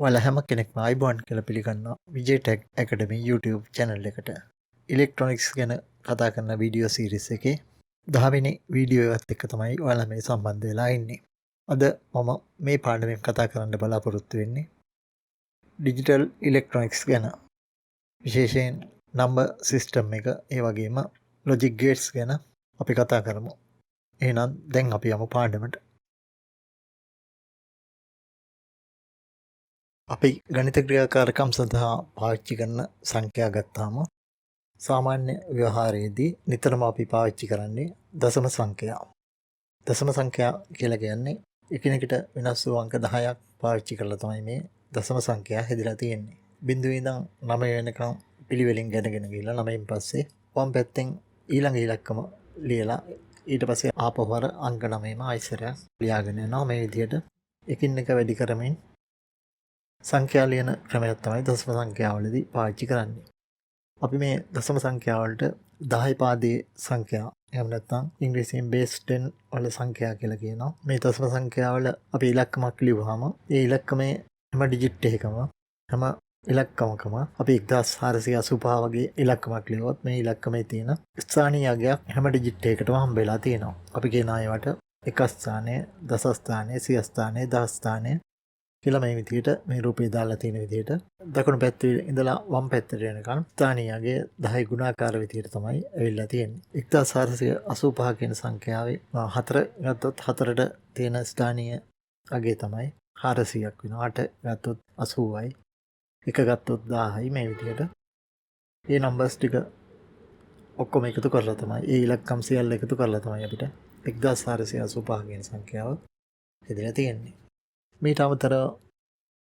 ඔයාලා හැම කෙනෙක්ම අයිබෝන් කියලා පිළිගන්නවා විජේ ටෙක් ඇකඩමි YouTube channel එකට. ඉලෙක්ට්‍රොනික්ස් ගැන කතා කරන වීඩියෝ සීරීස් එකේ 10 වෙනි වීඩියෝ එකත් එක්ක තමයි ඔයාලා මේ සම්බන්ධ වෙලා ඉන්නේ. අද මම මේ පාඩමෙන් කතා කරන්න බලාපොරොත්තු වෙන්නේ ඩිජිටල් ඉලෙක්ට්‍රොනික්ස් ගැන. විශේෂයෙන් නම්බර් සිස්ටම් එක ඒ වගේම ලොජික් ගේට්ස් ගැන අපි කතා කරමු. එහෙනම් දැන් අපි යමු පාඩමට. අපි ගණිත ක්‍රියාකාරකම් සඳහා පාවිච්චි කරන සංඛ්‍යා ගත්තාම සාමාන්‍ය ව්‍යවහාරයේදී නිතරම අපි පාවිච්චි කරන්නේ දශම සංඛ්‍යා. දශම සංඛ්‍යා කියලා කියන්නේ එකිනෙකට වෙනස් වූ අංක 10ක් පාවිච්චි කරලා තමයි මේ දශම සංඛ්‍යා හැදිලා තියෙන්නේ. 0 ඉඳන් 9 වෙනකම් පිළිවෙලින් ගෙනගෙන ගිහලා 9න් පස්සේ වම් පැත්තෙන් ඊළඟ ඉලක්කම ලියලා ඊට පස්සේ ආපහු අර අංක 9ම ආයිසරයක් ලියාගෙන යනවා. මේ විදිහට එකින් එක වැඩි කරමින් සංඛ්‍යා ලියන ක්‍රමයක් තමයි දශම සංඛ්‍යාවලදී පාවිච්චි කරන්නේ. අපි මේ දශම සංඛ්‍යාවලට 10 පාදයේ සංඛ්‍යා එහෙම නැත්නම් ඉංග්‍රීසියෙන් බේස් 10 වල සංඛ්‍යා කියලා කියනවා. මේ දශම සංඛ්‍යාවල අපි ඉලක්කමක් ලියුවාම ඒ ඉලක්කමේ හැම ඩිජිට් එකකම හැම ඉලක්කමකම අපි 1485 වගේ ඉලක්කමක් ලියුවොත් මේ ඉලක්කමේ තියෙන ස්ථානීය අගයක් හැම ඩිජිට් එකකටම හම්බෙලා තියෙනවා. අපි කියන ඒවාට එක ස්ථානය, දස ස්ථානය, සිය ස්ථානය, දහ ස්ථානය කියලා මේ විදිහට මේ රූපේ දාලා තියෙන විදිහට දකුණු පැත්තේ ඉඳලා වම් පැත්තට යනකම් ස්ථානීයගේ 10 ගුණාකාර විදිහට තමයි ඇවිල්ලා තියෙන්නේ. 1485 කියන සංඛ්‍යාවේ 4 ගත්තොත් 4ට තියෙන ස්ථානීය අගය තමයි 400ක් වෙනවා. 8 ගත්තොත් 80යි. 1 ගත්තොත් 1000යි. මේ විදිහට මේ නම්බර්ස් ටික ඔක්කොම එකතු කරලා තමයි මේ ඉලක්කම් සියල්ල එකතු කරලා තමයි අපිට 1485 කියන සංඛ්‍යාව හැදලා තියෙන්නේ. මීට අමතරව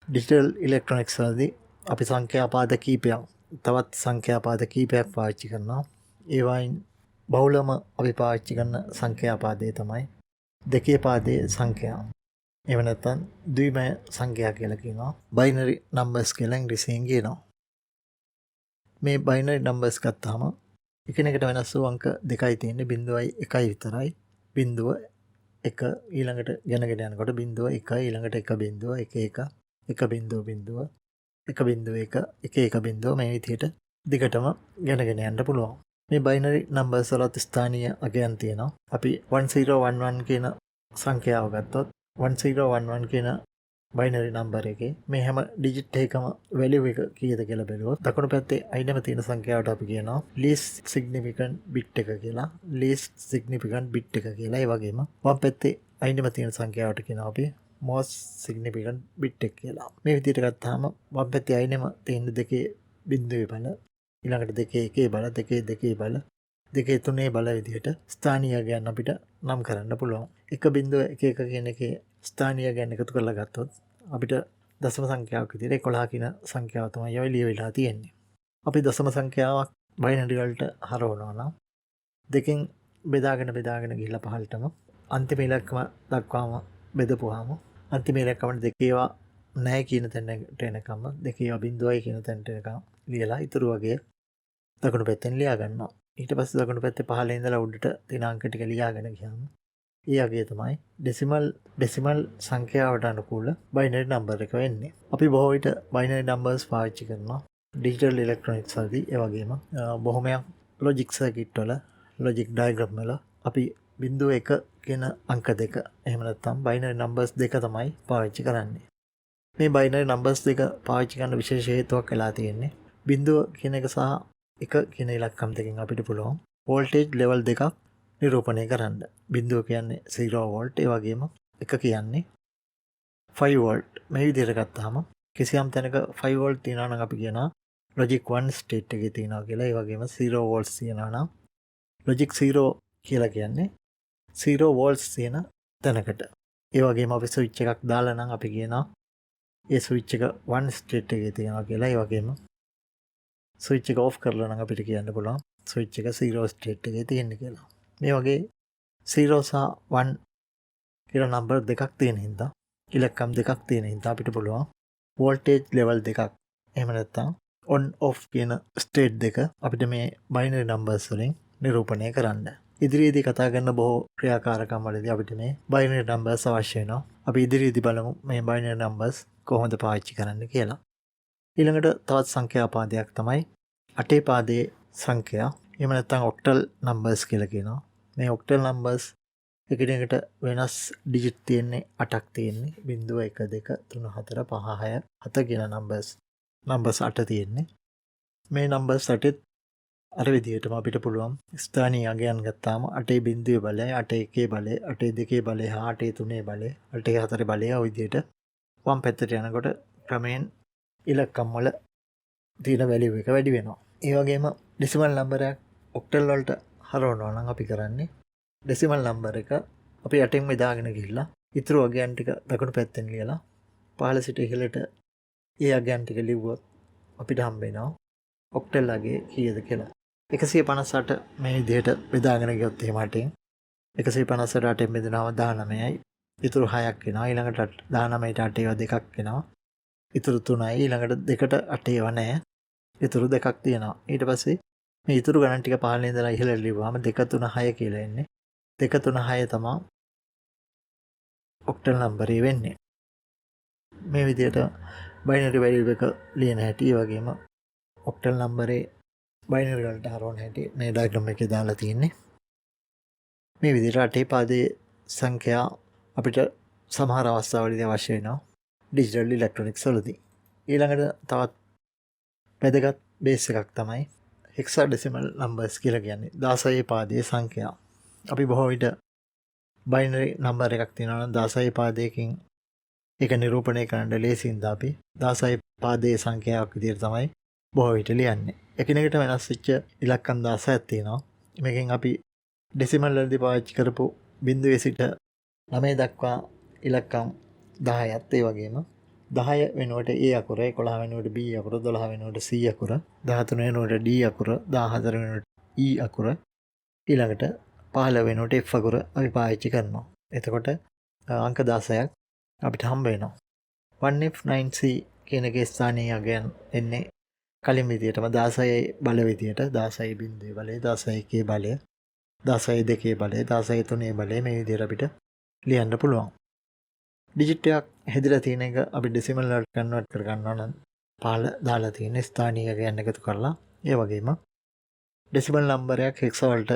ඩිජිටල් ඉලෙක්ට්‍රොනික්ස් වලදී අපි සංඛ්‍යාපාද කීපයක් තවත් සංඛ්‍යාපාද කීපයක් පාවිච්චි කරනවා. ඒ වයින් බහුලම අපි පාවිච්චි කරන සංඛ්‍යාපාදය තමයි දෙකේ පාදයේ සංඛ්‍යා. එහෙම නැත්නම් ද්විමය සංඛ්‍යා කියලා කියනවා. බයිනරි නම්බර්ස් කියලා ඉංග්‍රීසියෙන් කියනවා. මේ බයිනරි නම්බර්ස් ගත්තාම එකිනෙකට වෙනස් වූ අංක දෙකයි තියෙන්නේ. 0යි 1යි විතරයි. 0 එක ඊළඟට ගෙනගෙන යනකොට 0 1 ඊළඟට 1 බිංදුව 1 1 1 බිංදුව බිංදුව 1 බිංදුව 1 1 1 බිංදුව මේ විදිහට දිගටම ගෙනගෙන යන්න පුළුවන්. මේ බයිනරි නම්බර්ස් වලත් ස්ථානීය අගයන් තියෙනවා. අපි 1011 කියන සංඛ්‍යාව ගත්තොත් 1011 කියන බයිනරි නම්බර් එකේ මේ හැම ඩිජිට් එකකම වැලියු එක කීයද කියලා බැලුවොත් දකුණු පැත්තේ අයිනම තියෙන සංඛ්‍යාවට අපි කියනවා least significant bit එක කියලා. least significant bit එක කියලා. ඒ වගේම වම් පැත්තේ අයිනම තියෙන සංඛ්‍යාවට කියනවා අපි most significant bit එක කියලා. මේ විදිහට ගත්තාම වම් පැත්තේ අයිනම තියෙන දෙකේ බිංදුවේ බල ඊළඟට දෙකේ එකේ බල දෙකේ දෙකේ බල දෙකේ තුනේ බල විදිහට ස්ථානීය ගණන් අපිට නම් කරන්න පුළුවන්. 1.11 කියන එකේ ස්ථානීය ගණන් එකතු කරලා ගත්තොත් අපිට දශම සංඛ්‍යාවක් විදිහට 11 කියන සංඛ්‍යාව තමයි ඔය ලියවිලා තියෙන්නේ. අපි දශම සංඛ්‍යාවක් බයිනරි වලට හරවනවා නම් දෙකෙන් බෙදාගෙන ගිහිල්ලා පහළටම අන්තිම ඉලක්කම දක්වාම බෙදපුවාම අන්තිම ඉලක්කම දෙකේවා නැහැ කියන තැනට එනකම් දෙකේවා බිංදුවයි කියන තැනට එනකම් ලියලා ඉතුරු වගේ දකුණු පැත්තෙන් ලියා ගන්නවා. ඊට පස්සේ දකුණු පැත්තේ පහළ ඉඳලා උඩට තියෙන අංක ටික ලියාගෙන ගියාම ඒ අගය තමයි ඩෙසිමල් සංඛ්‍යාවට අනුකූල බයිනරි නම්බර් එක වෙන්නේ. අපි බොහෝ විට බයිනරි නම්බර්ස් පාවිච්චි කරනවා ඩිජිටල් ඉලෙක්ට්‍රොනික්ස් වලදී. ඒ වගේම බොහොමයක් ලොජික් සර්කිට් වල ලොජික් ඩයග්‍රෑම් වල අපි 0.1 කියන අංක දෙක එහෙම නැත්නම් බයිනරි නම්බර්ස් දෙක තමයි පාවිච්චි කරන්නේ. මේ බයිනරි නම්බර්ස් දෙක පාවිච්චි කරන්න විශේෂ හේතුවක් වෙලා තියෙන්නේ 0 කියන එක සහ 1 කියන ඉලක්කම් දෙකෙන් අපිට පුළුවන් වෝල්ටේජ් ලෙවල් දෙකක් නිරූපණය කරන්න. 0 කියන්නේ 0 වෝල්ට්, ඒ වගේම 1 කියන්නේ 5 වෝල්ට්. මේ විදිහට ගත්තාම කිසියම් තැනක 5 වෝල්ට් තියනවා නම් අපි කියනවා logic 1 state එකේ තියනවා කියලා. ඒ වගේම 0 වෝල්ට්ස් තියනවා නම් logic 0 කියලා කියන්නේ 0 වෝල්ට්ස් තියෙන තැනකට. ඒ වගේම අපි ස්විච් එකක් දාලා නම් අපි කියනවා ඒ ස්විච් එක 1 state එකේ තියනවා කියලා. ඒ වගේම ස්විච් එක ඔෆ් කරලා නම් අපිට කියන්න පුළුවන් ස්විච් එක 0 state එකේ තියෙන්නේ කියලා. මේ වගේ 0 සහ 1 කියලා නම්බර් දෙකක් තියෙන හින්දා ඉලක්කම් දෙකක් තියෙන හින්දා අපිට පුළුවන් වෝල්ටේජ් ලෙවල් දෙකක් එහෙම නැත්නම් on off කියන ස්ටේට් දෙක අපිට මේ බයිනරි නම්බර්ස් වලින් නිරූපණය කරන්න. ඉදිරියේදී කතා කරන බොහෝ ක්‍රියාකාරකම් වලදී අපිට මේ බයිනරි නම්බර්ස් අවශ්‍ය වෙනවා. අපි ඉදිරියේදී බලමු මේ බයිනරි නම්බර්ස් කොහොමද පාවිච්චි කරන්න කියලා. ඊළඟට තවත් සංඛ්‍යා පාදයක් තමයි 8 පාදයේ සංඛ්‍යා. එහෙම නැත්නම් ඔක්ටල් නම්බර්ස් කියලා කියනවා. මේ ඔක්ටල් නම්බර්ස් එකිනෙකට වෙනස් ඩිජිට් තියෙන්නේ 8ක් තියෙන්නේ. 0 1 2 3 4 5 6 7 කියන නම්බර්ස් 8 තියෙන්නේ. මේ නම්බර්ස් 8 අර විදිහටම අපිට පුළුවන් ස්ථානීය අගයන් ගත්තාම 8 බිඳුවේ බලය, 8 1 බලය, 8 2 බලය, 8 3 බලය, 8 4 බලය ඔය විදිහට වම් පැත්තට යනකොට ක්‍රමයෙන් ඉලක්කම් වල තියෙන වැලියු එක වැඩි වෙනවා. ඒ වගේම ඩෙසිමල් නම්බර් එකක් ඔක්ටල් වලට හරවනවා නම් අපි කරන්නේ ඩෙසිමල් නම්බර් එක අපි 8න් බෙදාගෙන ගිහිල්ලා ඉතුරු අගයන් ටික දකුණු පැත්තෙන් ලියලා පහළ සිට ඉහළට ඒ අගයන් ටික ලිව්වොත් අපිට හම්බ වෙනවා ඔක්ටල් අගේ කීයද කියලා. 158 මේ විදිහට බෙදාගෙන ගියොත් එහෙම 8න් 158ට 8න් බෙදනවා 19යි. ඉතුරු 6ක් වෙනවා. ඊළඟට 19ට 8 ඒවා 2ක් වෙනවා. ඉතුරු 3යි. ඊළඟට 2ට 8 ඒවා නැහැ. ඉතුරු 2ක් තියෙනවා. ඊට පස්සේ මේ ඉතුරු ගණන් ටික පහළින් ඉඳලා ඉහළට ලිව්වම 2 3 6 කියලා එන්නේ. 2 3 6 තමයි ඔක්ටල් නම්බරේ වෙන්නේ. මේ විදිහට බයිනරි වැලියු එක ලියන හැටි, ඒ වගේම ඔක්ටල් නම්බරේ බයිනරි වලට හරවන හැටි මේ ඩයග්‍රෑම් එකේ දාලා තියෙන්නේ. මේ විදිහට 8 පාදයේ සංඛ්‍යා අපිට සමහර අවස්ථාවලදී අවශ්‍ය වෙනවා ඩිජිටල් ඉලෙක්ට්‍රොනික්ස් වලදී. ඊළඟට තවත් වැදගත් බේස් එකක් තමයි හෙක්සාඩෙසිමල් නම්බර්ස් කියලා කියන්නේ 16 පාදයේ සංඛ්‍යා. අපි බොහෝ විට බයිනරි නම්බර් එකක් තියෙනවා නම් 16 පාදයකින් ඒක නිරූපණය කරන්න ලේසියින්ද අපි 16 පාදයේ සංඛ්‍යාවක් විදිහට තමයි බොහෝ විට ලියන්නේ. එකිනෙකට වෙනස් වෙච්ච ඉලක්කම් 16ක් තියෙනවා. මේකෙන් අපි ඩෙසිමල් වලදී පාවිච්චි කරපු 0 සිට 9 දක්වා ඉලක්කම් 10ත් ඒ වගේම 10 වෙනුවට A අකුර, 11 වෙනුවට B අකුර, 12 වෙනුවට C අකුර, 13 වෙනුවට D අකුර, 14 වෙනුවට E අකුර, ඊළඟට 15 වෙනුවට F අකුර අපි පාවිච්චි කරනවා. එතකොට අංක 16ක් අපිට හම්බ වෙනවා. 1F 9C කියන එකේ ස්ථානීය අගයන් එන්නේ කලින් විදියටම 16 බල විදියට 16 බිඳුවේ බලය, 16 1 බලය, 16 2 බලය, 16 3 බලය මේ විදියට අපිට ලියන්න පුළුවන්. ඩිජිට් එකක් හැදිලා තියෙන එක අපි ඩෙසිමල් වලට කන්වර්ට් කර ගන්නවා නම් පහළ දාලා තියෙන ස්ථානීය අගයන් එකතු කරලා, ඒ වගේම ඩෙසිමල් නම්බරයක් හෙක්ස වලට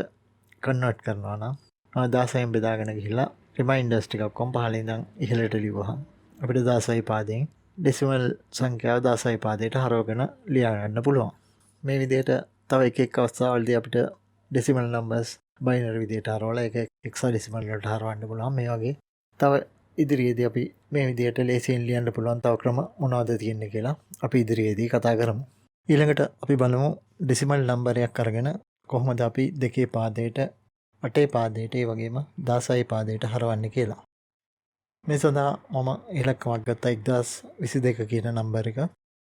කන්වර්ට් කරනවා නම් 16න් බෙදාගෙන ගිහිල්ලා රිමයින්ඩර්ස් ටිකක් කොම් පහළින් ඉඳන් ඉහළට ලියවහම අපිට 16 පාදයෙන් ඩෙසිමල් සංඛ්‍යාව 16 පාදයට හරවගෙන ලියා ගන්න පුළුවන්. මේ විදිහට තව එක අවස්ථාවලදී අපිට ඩෙසිමල් නම්බර්ස් බයිනරි විදිහට හරවලා ඒක හෙක්සාඩෙසිමල් වලට හරවන්න පුළුවන්. මේ වගේ තව ඉදිරියේදී අපි මේ විදිහට ලේසියෙන් ලියන්න පුළුවන් තව ක්‍රම මොනවද තියෙන්නේ කියලා අපි ඉදිරියේදී කතා කරමු. ඊළඟට අපි බලමු ඩෙසිමල් නම්බරයක් අරගෙන කොහොමද අපි 2 පාදයට 8 පාදයට ඒ වගේම 16 පාදයට හරවන්නේ කියලා. මේ සඳහා මම ඉලක්කමක් ගත්තා 1022 කියන නම්බර එක.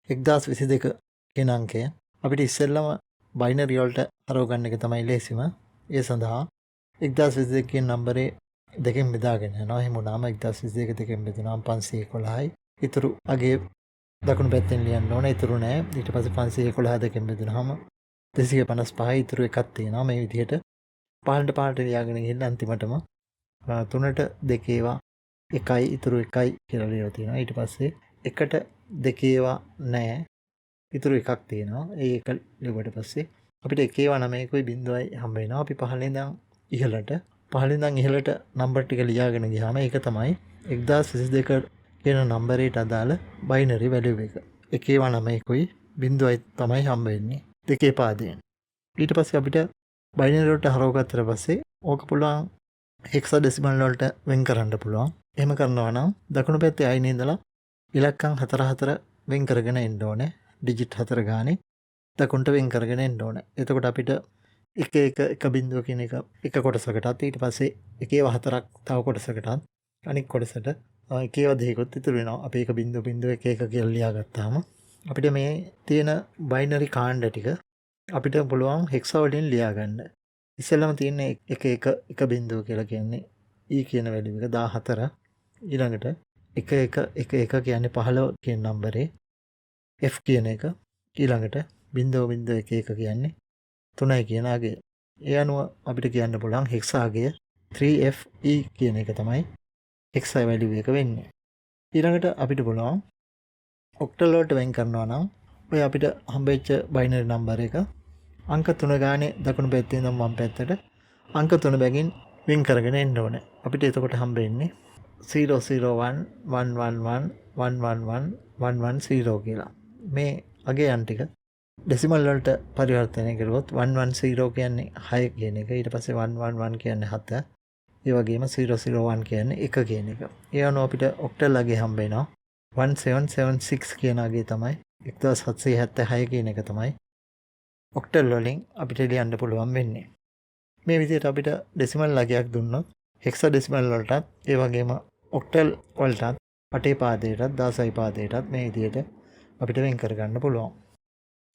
1022 කියන අංකය අපිට ඉස්සෙල්ලම බයිනරි වලට හරව ගන්න එක තමයි ලේසිම. ඒ සඳහා 1022 කියන නම්බරේ දෙකෙන් බෙදාගෙන යනවා. එහෙම වුණාම 1022 දෙකෙන් බෙදුනම 511යි. ඉතුරු අගේ දකුණු පැත්තෙන් ලියන්න ඕන. ඉතුරු නෑ. ඊට පස්සේ 511 දෙකෙන් බෙදුනහම 255යි. ඉතුරු එකක් තියෙනවා. මේ විදිහට පහළට ලියාගෙන ගිහින් අන්තිමටම 3ට 2 ඒවා 1යි ඉතුරු 1යි කියලා ලියලා තියෙනවා. ඊට පස්සේ 1ට 2 ඒවා නෑ. ඉතුරු එකක් තියෙනවා. ඒ එක ලියුවට පස්සේ අපිට 1 ඒවා 9කුයි 0යි හම්බ වෙනවා. අපි පහළින් ඉඳන් ඉහළට නම්බර් ටික ලියාගෙන ගියාම ඒක තමයි 1022 කියන නම්බරේට අදාළ බයිනරි වැලියු එක. 1 ඒවා 9කුයි 0යි තමයි හම්බ වෙන්නේ 2 පාදයෙන්. ඊට පස්සේ අපිට බයිනරි වලට හරවගත්තට පස්සේ ඕක පුළුවන් හෙක්සාඩෙසිමල් වලට වෙන් කරන්න පුළුවන්. එහෙම කරනවා නම් දකුණු පැත්තේ අයිනේ ඉඳලා ඉලක්කම් 4 වෙන් කරගෙන එන්න ඕනේ. ඩිජිට් 4 ගානේ දකුණට වෙන් කරගෙන එන්න ඕනේ. එතකොට අපිට 1 බිඳුව කියන එක කොටසකටත් ඊට පස්සේ 1 තව කොටසකටත් අනික් කොටසට 1 දෙකකුත් ඉතුරු වෙනවා. අපි 1.1 කියලා ලියාගත්තාම අපිට මේ තියෙන බයිනරි කාණ්ඩ ටික අපිට පුළුවන් හෙක්ස වලින් ලියා ගන්න. ඉස්සෙල්ලාම තියෙන 1 බිඳුව කියලා කියන්නේ E කියන වැලියු එක 14. ඊළඟට 1 කියන්නේ 15 කියන නම්බරේ F කියන එක. ඊළඟට 0.1 කියන්නේ 3යි කියන අගය. ඒ අනුව අපිට කියන්න පුළුවන් හෙක්ස අගය 3FE කියන එක තමයි හෙක්ස වැලියු එක වෙන්නේ. ඊළඟට අපිට පුළුවන් ඔක්ටල් වලට වෙන් කරනවා නම් ඔය අපිට හම්බෙච්ච බයිනරි නම්බර් එක අංක 3 ගානේ දකුණු පැත්තේ ඉඳන් වම් පැත්තට අංක 3 බැගින් වෙන් කරගෙන එන්න ඕනේ. අපිට එතකොට හම්බෙන්නේ 00111111110 කියලා. මේ අගයන් ටික ඩෙසිමල් වලට පරිවර්තනය කරුවොත් 110 කියන්නේ 6 කියන එක. ඊට පස්සේ 111 කියන්නේ 7. ඒ වගේම 001 කියන්නේ 1 කියන එක. ඒ අනුව අපිට ඔක්ටල් අගය හම්බ වෙනවා 1776 කියන අගය තමයි 1776 කියන එක තමයි ඔක්ටල් වලින් අපිට ලියන්න පුළුවන් වෙන්නේ. මේ විදිහට අපිට ඩෙසිමල් අගයක් දුන්නොත් හෙක්සාඩෙසිමල් වලටත් ඒ වගේම ඔක්ටල් වලටත් 8 පාදයටත් 16 පාදයටත් මේ විදිහට අපිට වෙන් කරගන්න පුළුවන්.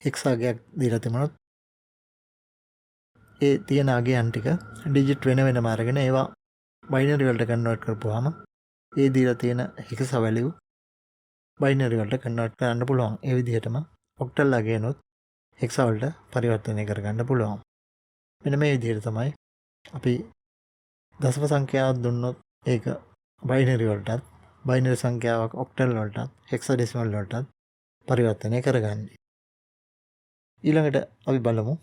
හෙක්සා අගයක් දීලා තිබුණොත් ඒ තියෙන අගයන් ටික ඩිජිට් වෙන වෙනම අරගෙන ඒවා බයිනරි වලට කන්වර්ට් කරපුවාම ඒ දීලා තියෙන හෙක්සා වැලියු බයිනරි වලට කන්වර්ට් කරන්න පුළුවන්. ඒ විදිහටම ඔක්ටල් අගයනොත් හෙක්සා වලට පරිවර්තනය කරගන්න පුළුවන්. මෙන්න මේ විදිහට තමයි අපි දශම සංඛ්‍යාවක් දුන්නොත් ඒක බයිනරි වලටත් බයිනරි සංඛ්‍යාවක් ඔක්ටල් වලටත් හෙක්සාඩෙසිමල් වලටත් පරිවර්තනය කරගන්නේ. ඊළඟට අපි බලමු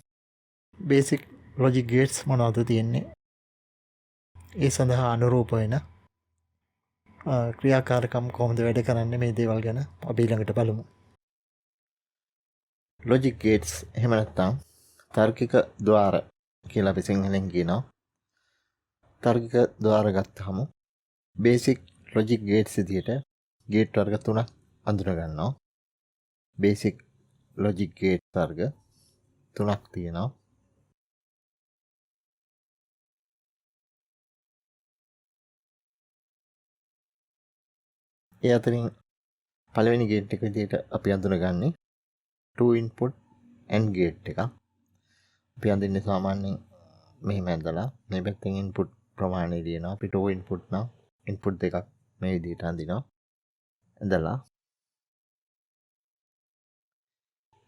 බේසික් ලොජික් ගේට්ස් මොනවද තියෙන්නේ. ඒ සඳහා අනුරූප වෙන ක්‍රියාකාරකම් කොහොමද වැඩ කරන්නේ මේ දේවල් ගැන අපි ඊළඟට බලමු. ලොජික් ගේට්ස් එහෙම නැත්නම් තාර්කික ద్వාර කියලා අපි සිංහලෙන් කියනවා. තාර්කික ద్వාර ගත්තහම බේසික් ලොජික් ගේට්ස් විදියට ගේට් වර්ග 3ක් අඳුන ගන්නවා. බේසික් ලොජික් ගේට් වර්ග 3ක් තියෙනවා. ඒ අතරින් පළවෙනි ගේට් එක විදියට අපි අඳුනගන්නේ 2 input AND ගේට් එක. අපි අඳින්නේ සාමාන්‍යයෙන් මෙහෙම ඇඳලා මේ පැත්තෙන් input ප්‍රමාණය දිනනවා. අපි 2 input නම් input දෙකක් මේ විදියට අඳිනවා. ඇඳලා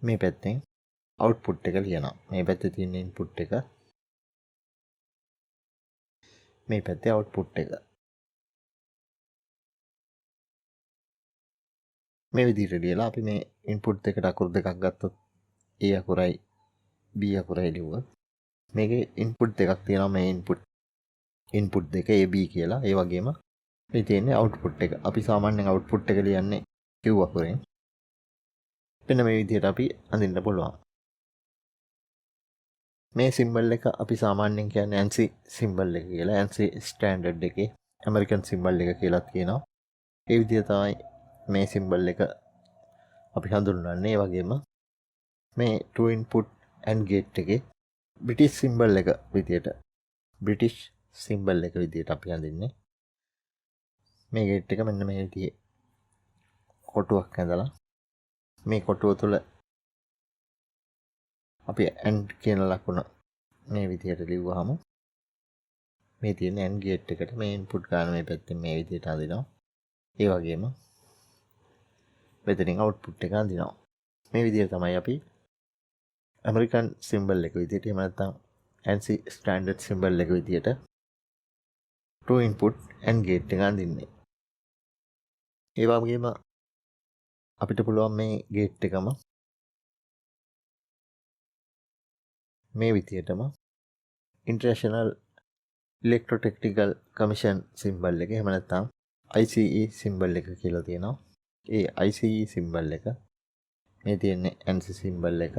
මේ පැත්තෙන් output එක ලියනවා. මේ පැත්තේ තියෙන input එක මේ පැත්තේ output එක. මේ විදිහට ලියලා අපි මේ input එකට අකුරු දෙකක් ගත්තොත් A අකුරයි B අකුරයි ලිව්වොත් මේකේ input දෙකක් තියෙනවා. මේ input දෙක A B කියලා. ඒ වගේම මේ තියෙන්නේ output එක. අපි සාමාන්‍යයෙන් output එක ලියන්නේ Q අකුරෙන්. මෙන්න මේ විදිහට අපි අඳින්න පුළුවන්. මේ සිම්බල් එක අපි සාමාන්‍යයෙන් කියන්නේ ANSI සිම්බල් එක කියලා. ANSI ස්ටෑන්ඩඩ් එකේ ඇමරිකන් සිම්බල් එක කියලා කියනවා. ඒ විදිහ තමයි මේ සිම්බල් එක අපි හඳුන්වන්නේ. ඒ වගේම මේ 2 input AND gate එකේ බ්‍රිටිෂ් සිම්බල් එක විදියට අපි අඳින්නේ. මේ ගේට් එක මෙන්න මේ විදිහේ කොටුවක් ඇඳලා මේ කොටුව තුළ අපි AND කියන ලකුණ මේ විදිහට ලිව්වහම මේ තියෙන AND ගේට් එකට මේ ඉන්පුට් ගන්න මේ පැත්තෙන් මේ විදිහට අඳිනවා. ඒ වගේම මෙතනින් අවුට්පුට් එක අඳිනවා. මේ විදිහට තමයි අපි ඇමරිකන් සිම්බල් එක විදිහට එහෙම නැත්නම් ANSI ස්ටෑන්ඩඩ් සිම්බල් එක විදිහට 2 input AND gate එක අඳින්නේ. ඒ වගේම අපිට පුළුවන් මේ ගේට් එකම මේ විදිහටම ඉන්ටර්නැෂනල් ඉලෙක්ට්‍රොටෙක්නිකල් කමිෂන් සිම්බල් එක එහෙම නැත්නම් ICE සිම්බල් එක කියලා තියෙනවා. ඒ ICE සිම්බල් එක මේ තියෙන්නේ ANSI සිම්බල් එක.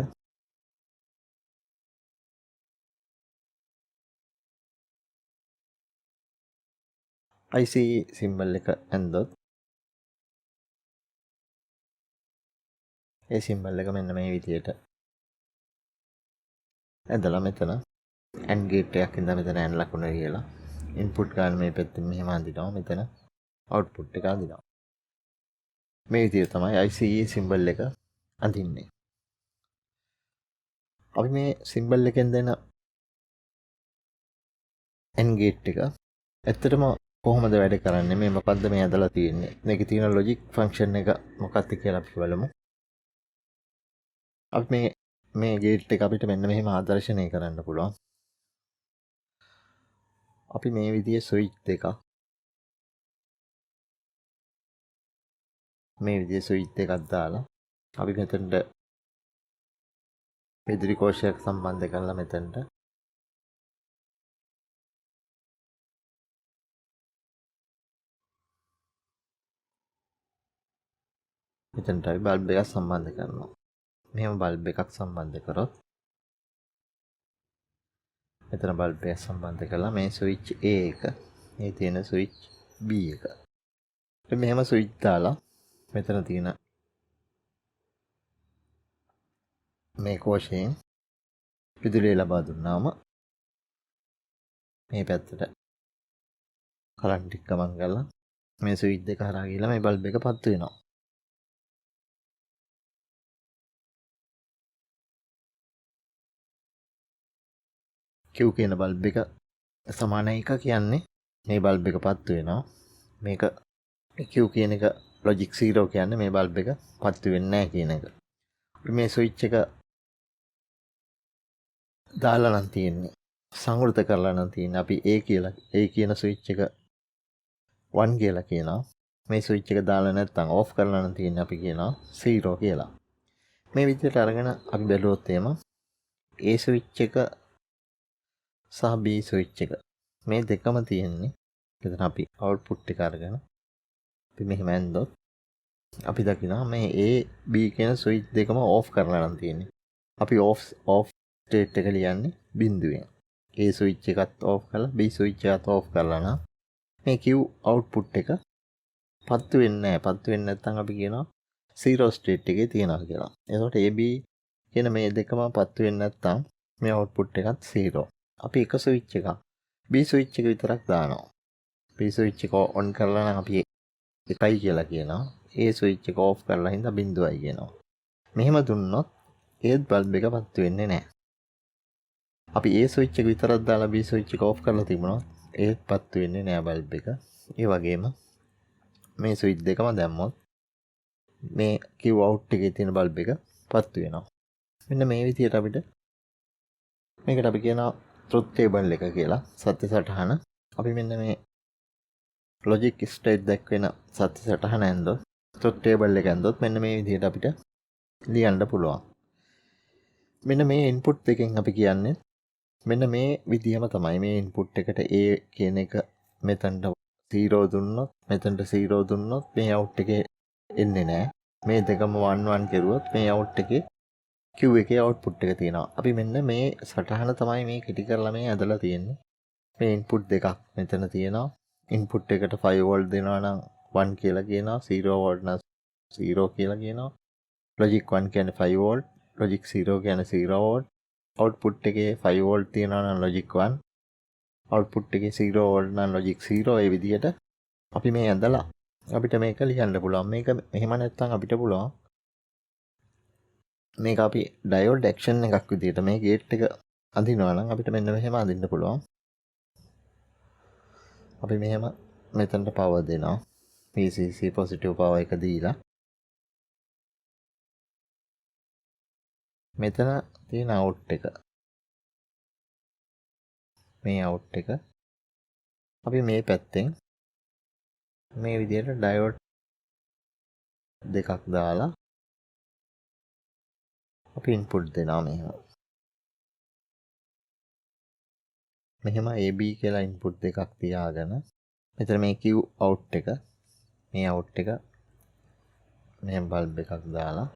ICE සිම්බල් එක ඇන්දොත් ඒ සිම්බල් එක මෙන්න මේ විදිහට ඇඳලා මෙතන AND gate එකක් ඉඳලා මෙතන AND ලකුණ කියලා ඉන්පුට් ගන්න මේ පැත්තෙන් මෙහෙම අඳිනවා. මෙතන අවුට්පුට් එක අඳිනවා. මේ විදිහට තමයි ICE සිම්බල් එක අඳින්නේ. අපි මේ සිම්බල් එකෙන් දෙන AND gate එක ඇත්තටම කොහොමද වැඩ කරන්නේ? මේ මොකද්ද මේ ඇදලා තියෙන්නේ? මේකේ තියෙන ලොජික් ෆන්ක්ෂන් එක මොකක්ද කියලා අපි බලමු. අපි මේ ගේට් එක අපිට මෙන්න මෙහෙම ආදර්ශනය කරන්න පුළුවන්. අපි මේ විදිහේ ස්විච් දෙකක් මේ විදිහේ ස්විච් එකක් දාලා අපි මෙතනට විදුලි කෝෂයක් සම්බන්ධ කරලා මෙතනට මෙතනට අපි බල්බ් එකක් සම්බන්ධ කරනවා. මෙහෙම බල්බ් එකක් සම්බන්ධ කරොත් මෙතන බල්බ් එකක් සම්බන්ධ කරලා මේ ස්විච් A එක මේ තියෙන ස්විච් B එක. අපි මෙහෙම ස්විච් දාලා මෙතන තියෙන මේ කෝෂයෙන් විදුලිය ලබා දුන්නාම මේ පැත්තට කරන්ට් එක ගමන් කරලා මේ ස්විච් දෙක හරහා ගිහලා මේ බල්බ් එක පත්තු වෙනවා. Q කියන බල්බ් එක සමාන එක කියන්නේ මේ බල්බ් එක පත්තු වෙනවා. මේක Q කියන එක ලොජික් 0 කියන්නේ මේ බල්බ් එක පත්තු වෙන්නේ නැහැ කියන එක. මේ ස්විච් එක දාලා නම් තියෙන්නේ සංවෘත කරලා නම් තියෙන්නේ අපි A කියලා A කියන ස්විච් එක 1 කියලා කියනවා. මේ ස්විච් එක දාලා නැත්නම් ඕෆ් කරලා නම් තියෙන්නේ අපි කියනවා 0 කියලා. මේ විදිහට අරගෙන අපි බැලුවොත් එහෙම A ස්විච් එක සහ B ස්විච් එක මේ දෙකම තියෙන්නේ. එතන අපි අවුට්පුට් එක අරගෙන අපි මෙහෙම ඇන්දොත් අපි දකිනවා මේ A B කියන ස්විච් දෙකම ඕෆ් කරලා නම් තියෙන්නේ. අපි ඕෆ් ස්ටේට් එක ලියන්නේ බිඳුවෙන්. A ස්විච් එකත් ඕෆ් කරලා B ස්විච් එකත් ඕෆ් කරලා නම් මේ Q අවුට්පුට් එක පත්තු වෙන්නේ නැහැ. පත්තු වෙන්නේ නැත්නම් අපි කියනවා 0 ස්ටේට් එකේ තියෙනවා කියලා. එතකොට AB කියන මේ දෙකම පත්තු වෙන්නේ නැත්නම් මේ අවුට්පුට් එකත් 0. අපි එක ස්විච් එකක් B ස්විච් එක විතරක් දානවා. B ස්විච් එක ඔන් කරලා නම් අපි 1යි කියලා කියනවා. A ස්විච් එක ඕෆ් කරලා හින්දා 0යි කියනවා. මෙහෙම දුන්නොත් ඒත් බල්බ් එක පත්තු වෙන්නේ නැහැ. අපි A ස්විච් එක විතරක් දාලා B ස්විච් එක ඕෆ් කරලා තිබුණොත් ඒත් පත්තු වෙන්නේ නැහැ බල්බ් එක. ඒ වගේම මේ ස්විච් දෙකම දැම්මොත් මේ Q out එකේ තියෙන බල්බ් එක පත්තු වෙනවා. මෙන්න මේ විදිහට අපිට මේකට අපි කියනවා ට්‍රුත් ටේබල් එක කියලා සත්‍ය සටහන. අපි මෙන්න මේ ලොජික් ස්ටේට් දක්වන සත්‍ය සටහන ඇන්දොත් ට්‍රුත් ටේබල් එක ඇන්දොත් මෙන්න මේ විදිහට අපිට ලියන්න පුළුවන්. මෙන්න මේ ඉන්පුට් දෙකෙන් අපි කියන්නේ මෙන්න මේ විදිහම තමයි මේ ඉන්පුට් එකට A කියන එක මෙතනට 0 දුන්නොත් මෙතනට 0 දුන්නොත් මේ අවුට් එකේ එන්නේ නැහැ. මේ දෙකම 1 1 කරුවොත් මේ අවුට් එකේ Q එකේ අවුට්පුට් එක තියෙනවා. අපි මෙන්න මේ සටහන තමයි මේ කෙටි කරලා මේ ඇදලා තියෙන්නේ. මේ ඉන්පුට් දෙකක් මෙතන තියෙනවා. ඉන්පුට් එකට 5 වෝල්ට් දෙනවා නම් 1 කියලා කියනවා. 0 වෝල්ට් නම් 0 කියලා කියනවා. ලොජික් 1 කියන්නේ 5 වෝල්ට්. ලොජික් 0 කියන්නේ 0 වෝල්ට්. අවුට්පුට් එකේ 5 වෝල්ට් තියෙනවා නම් ලොජික් 1. අවුට්පුට් එකේ 0 වෝල්ට් නම් ලොජික් 0. ඒ විදිහට අපි මේ ඇදලා අපිට මේක ලියන්න පුළුවන්. මේක එහෙම නැත්නම් අපිට පුළුවන් මේක අපි ඩයෝඩ් ඇක්ෂන් එකක් විදිහට මේ ගේට් එක අඳිනවා නම් අපිට මෙන්න මෙහෙම අඳින්න පුළුවන්. අපි මෙහෙම මෙතනට පවර් දෙනවා. VCC පොසිටිව් පවර් එක දීලා මෙතන තියෙන අවුට් එක මේ අවුට් එක අපි මේ පැත්තෙන් මේ විදිහට ඩයෝඩ් දෙකක් දාලා අපි ඉන්පුට් දෙනවා මෙහෙම AB කියලා ඉන්පුට් දෙකක් තියාගෙන මෙතන මේ Q අවුට් එක මේ අවුට් එක මෙහෙම බල්බ් එකක් දාලා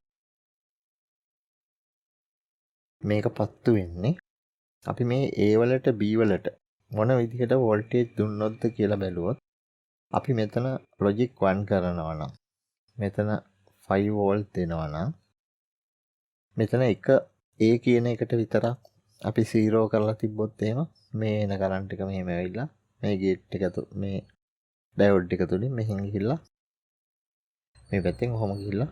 මේක පත්තු වෙන්නේ අපි මේ A වලට B වලට මොන විදිහට වෝල්ටේජ් දුන්නොත්ද කියලා බැලුවොත් අපි මෙතන ලොජික් 1 කරනවා නම් මෙතන 5 වෝල්ට් දෙනවා නම් මෙතන එක A කියන එකට විතරක් අපි 0 කරලා තිබ්බොත් එහෙම මේ එන කරන්ට් එක මෙහෙම ඇවිල්ලා මේ ගේට් එක මේ ඩයෝඩ් එක තුලින් මෙහෙන් ගිහිල්ලා මේ පැත්තෙන් ඔහොම ගිහිල්ලා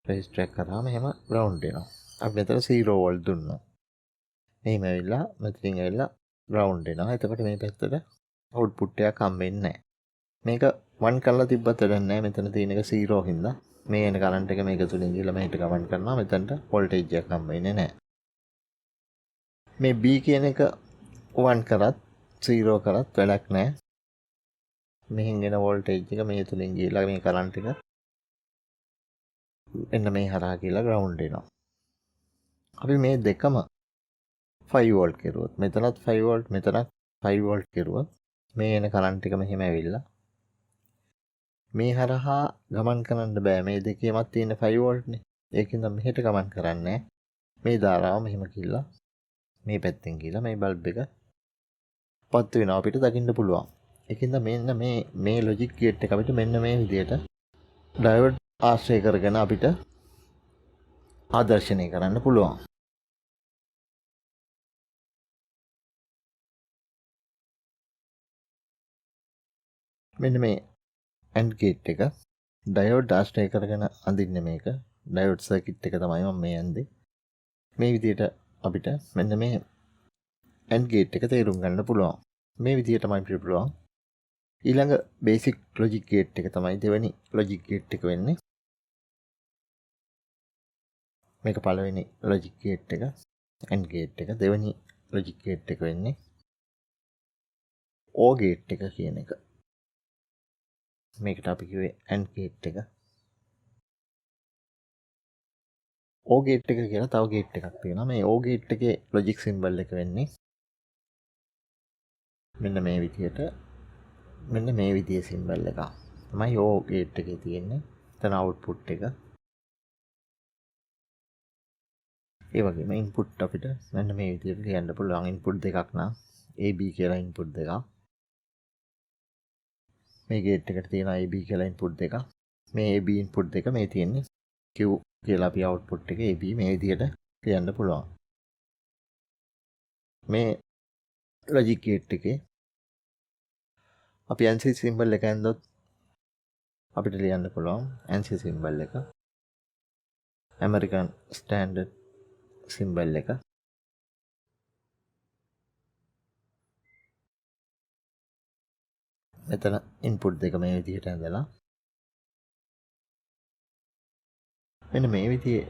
රෙජිස්ටර් එක කරාම එහෙම ග්‍රවුන්ඩ් වෙනවා. අපි මෙතන 0 වෝල්ට් දුන්නා. මෙහෙම ඇවිල්ලා මෙතනින් ඇවිල්ලා ග්‍රවුන්ඩ් වෙනවා. එතකොට මේ පැත්තට අවුට්පුට් එකක් හම්බෙන්නේ නැහැ. මේක 1 කරලා තිබ්බත් වැඩක් නැහැ. මෙතන තියෙන එක 0 හින්දා මේ එන කරන්ට් එක මේක තුලින් ගිහලා මෙහෙට ගමන් කරනවා. මෙතනට වෝල්ටේජ් එකක් හම්බෙන්නේ නැහැ. මේ B කියන එක 1 කරත් 0 කරත් වැඩක් නැහැ. මෙහෙන් එන වෝල්ටේජ් එක මේ තුලින් ගිහලා මේ කරන්ට් එක එන්න මේ හරහා කියලා ග්‍රවුන්ඩ් වෙනවා. අපි මේ දෙකම 5 වෝල්ට් කෙරුවොත් මෙතනත් 5 වෝල්ට් මෙතනත් 5 වෝල්ට් කෙරුවොත් මේ එන කරන්ට් එක මෙහෙම ඇවිල්ලා මේ හරහා ගමන් කරන්න බෑ. මේ දෙකේමත් තියෙන 5 වෝල්ට් නේ. ඒකෙන්ද මෙහෙට ගමන් කරන්නේ මේ ධාරාව මෙහෙම ගිහලා මේ පැත්තෙන් ගිහලා මේ බල්බ් එක පත් වෙනවා අපිට දකින්න පුළුවන්. ඒකෙන්ද මෙන්න මේ ලොජික් ගේට් එක අපිට මෙන්න මේ විදිහට ඩයෝඩ් ආශ්‍රය කරගෙන අපිට ආදර්ශනය කරන්න පුළුවන්. මෙන්න මේ AND ගේට් එක ඩයෝඩ් ආශ්‍රය කරගෙන අඳින්නේ මේක. ඩයෝඩ් සර්කිට් එක තමයි මම මේ අඳින්නේ. මේ විදිහට අපිට මෙන්න මේ AND ගේට් එක තේරුම් ගන්න පුළුවන්. මේ විදිහටම අපිට පුළුවන්. ඊළඟ බේසික් ලොජික් ගේට් එක තමයි දෙවෙනි ලොජික් ගේට් එක වෙන්නේ. මේක පළවෙනි ලොජික් ගේට් එක AND ගේට් එක. දෙවෙනි ලොජික් ගේට් එක වෙන්නේ OR ගේට් එක කියන එක. මේකට අපි කිව්වේ AND ගේට් එක. OR ගේට් එක කියලා තව ගේට් එකක් තියෙනවා. මේ OR ගේට් එකේ ලොජික් සිම්බල් එක වෙන්නේ මෙන්න මේ විදිහට. මෙන්න මේ විදිහේ සිම්බල් එක තමයි OR ගේට් එකේ තියෙන්නේ. එතන අවුට්පුට් එක. ඒ වගේම ඉන්පුට් අපිට මෙන්න මේ විදිහට ලියන්න පුළුවන්. ඉන්පුට් දෙකක් නම් AB කියලා ඉන්පුට් දෙකක්. මේ ගේට් එකට තියෙන AB කියලා ඉන්පුට් දෙකක්. මේ AB ඉන්පුට් දෙක මේ තියෙන්නේ Q කියලා අපි අවුට්පුට් එක AB මේ විදිහට ලියන්න පුළුවන්. මේ ලොජික් ගේට් එකේ අපි ANSI සිම්බල් එක ඇන්දොත් අපිට ලියන්න පුළුවන් ANSI සිම්බල් එක. American Standard සිම්බල් එක. මෙතන ඉන්පුට් දෙක මේ විදිහට ඇඳලා මෙන්න මේ විදිහේ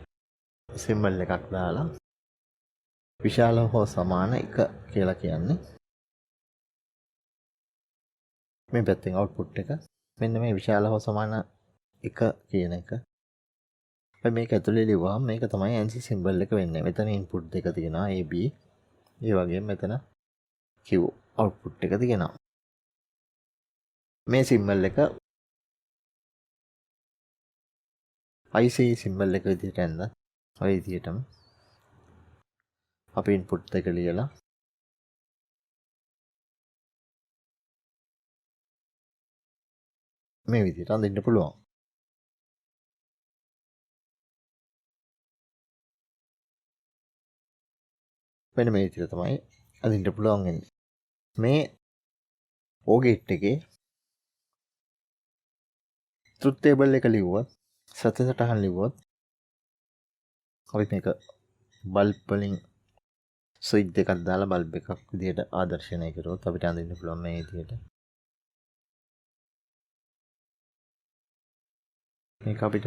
සිම්බල් එකක් දාලා විශාල හෝ සමාන 1 කියලා කියන්නේ මේ පැත්තෙන් අවුට්පුට් එක. මෙන්න මේ විශාල හෝ සමාන 1 කියන එක. අපි මේක ඇතුලේ ලියුවාම මේක තමයි ANSI සිම්බල් එක වෙන්නේ. මෙතන ඉන්පුට් දෙක තියෙනවා AB. ඒ වගේම මෙතන Q අවුට්පුට් එක තියෙනවා. මේ සිම්බල් එක IC සිම්බල් එක විදිහට ඇඳ ඔය විදිහටම අපි ඉන්පුට් එක ලියලා මේ විදිහට අඳින්න පුළුවන්. මෙන්න මේ විදිහට තමයි අඳින්න පුළුවන් වෙන්නේ. මේ OR ගේට් එකේ ට්‍රුත් ටේබල් එක ලිව්වොත් සත්‍ය සටහන් ලිව්වොත් අපි මේක බල්බ් වලින් ස්විච් දෙකක් දාලා බල්බ් එකක් විදිහට ආදර්ශනය කරුවොත් අපිට අඳින්න පුළුවන් මේ විදිහට. මේක අපිට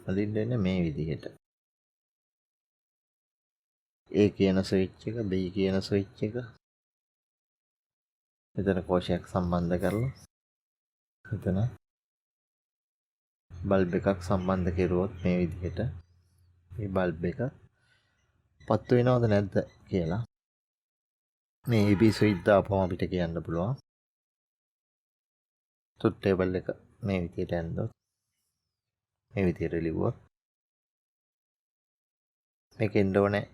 අඳින්න වෙන්නේ මේ විදිහට. A කියන ස්විච් එක B කියන ස්විච් එක මෙතන කෝෂයක් සම්බන්ධ කරලා මෙතන බල්බ් එකක් සම්බන්ධ කෙරුවොත් මේ විදිහට මේ බල්බ් එක පත්තු වෙනවද නැද්ද කියලා මේ AB ස්විච් දාපුවම අපිට කියන්න පුළුවන්. ට්‍රුත් ටේබල් එක මේ විදිහට ඇන්දොත් මේ විදිහට ලිව්වොත් මේකෙන් ඕනේ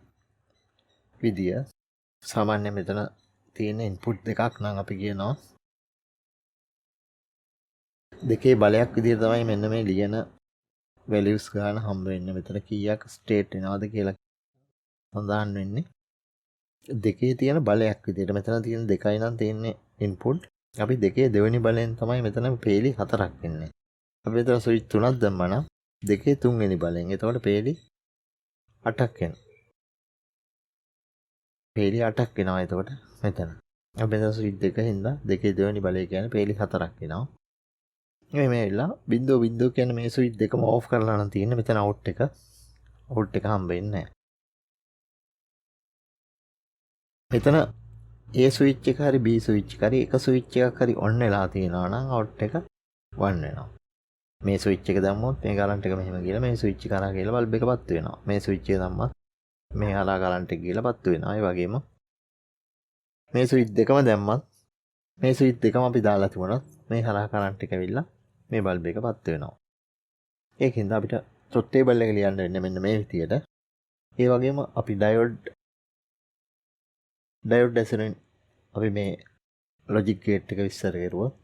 විදිය සාමාන්‍ය මෙතන තියෙන ඉන්පුට් දෙකක් නම් අපි කියනවා දෙකේ බලයක් විදිහට තමයි මෙන්න මේ ලියන වැලියුස් ගන්න හම්බ වෙන්නේ. මෙතන කීයක් ස්ටේට් වෙනවද කියලා සඳහන් වෙන්නේ දෙකේ තියෙන බලයක් විදිහට. මෙතන තියෙන 2යි නම් තියෙන්නේ ඉන්පුට්. අපි දෙකේ දෙවෙනි බලයෙන් තමයි මෙතන පේලි 4ක් එන්නේ. අපි මෙතන ස්විච් 3ක් දැම්මා නම් දෙකේ තුන්වෙනි බලයෙන්. එතකොට පේලි 8ක් එනවා. පේලි 8ක් එනවා එතකොට මෙතන. අපි මෙතන ස්විච් දෙක හින්දා දෙකේ දෙවෙනි බලය කියන්නේ පේලි 4ක් එනවා. මේ ඇවිල්ලා බින්දුව කියන්නේ මේ ස්විච් දෙකම ඕෆ් කරලා නම් තියෙන්නේ. මෙතන අවුට් එක හම්බ වෙන්නේ නැහැ. මෙතන A ස්විච් එක හරි B ස්විච් එක හරි එක ස්විච් එකක් හරි ඔන් වෙලා තියෙනවා නම් අවුට් එක 1 වෙනවා. මේ ස්විච් එක දැම්මොත් මේ කරන්ට් එක මෙහෙම ගිහලා මේ ස්විච් එක කරා ගිහලා බල්බ් එක පත්තු වෙනවා. මේ ස්විච් එක දැම්මත් මේ හරහා කරන්ට් එක ගිහලා පත්තු වෙනවා. ඒ වගේම මේ ස්විච් දෙකම දැම්මත් මේ ස්විච් දෙකම අපි දාලා තිබුණත් මේ හරහා කරන්ට් එක ඇවිල්ලා මේ බල්බ් එක පත්තු වෙනවා. ඒකින්ද අපිට ට්‍රොත් ටේබල් එක ලියන්න වෙන්නේ මෙන්න මේ විදියට. ඒ වගේම අපි ඩයෝඩ් ඇසුරින් අපි මේ ලොජික් ගේට් එක විස්තර කරුවොත්